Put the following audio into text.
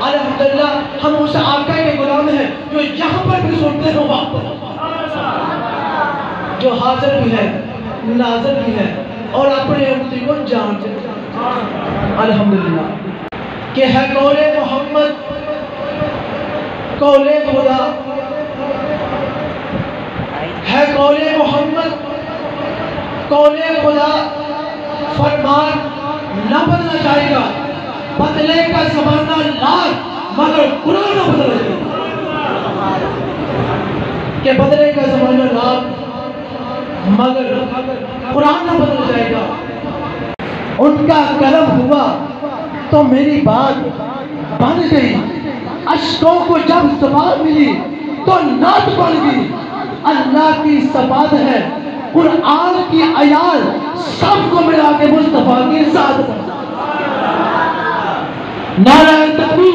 अल्हम्दुलिल्लाह हम उस आका के गुलाम हैं जो यहाँ पर भी सुनते हो, वहाँ पर जो हाजिर भी है, नाज़िर भी है और अपने उम्मती को जानते हैं। अल्हम्दुलिल्लाह कि है कौले मोहम्मद, कौले खुदा है, कौले मोहम्मद कौले खुदा, फरमान न बदला जाएगा, बदले का ज़माना लाख मगर कुरान न बदलेगा। कि बदले का ज़माना लाख मगर कुरान न बदल जाएगा। उनका कलम हुआ तो मेरी बात बन गई, अश्कों को जब ज़बान मिली तो नात बन गई। अल्लाह की सबात है, कुरान की आयात सबको मिला के मुस्तफा की ज़ात। नारा तकबीर।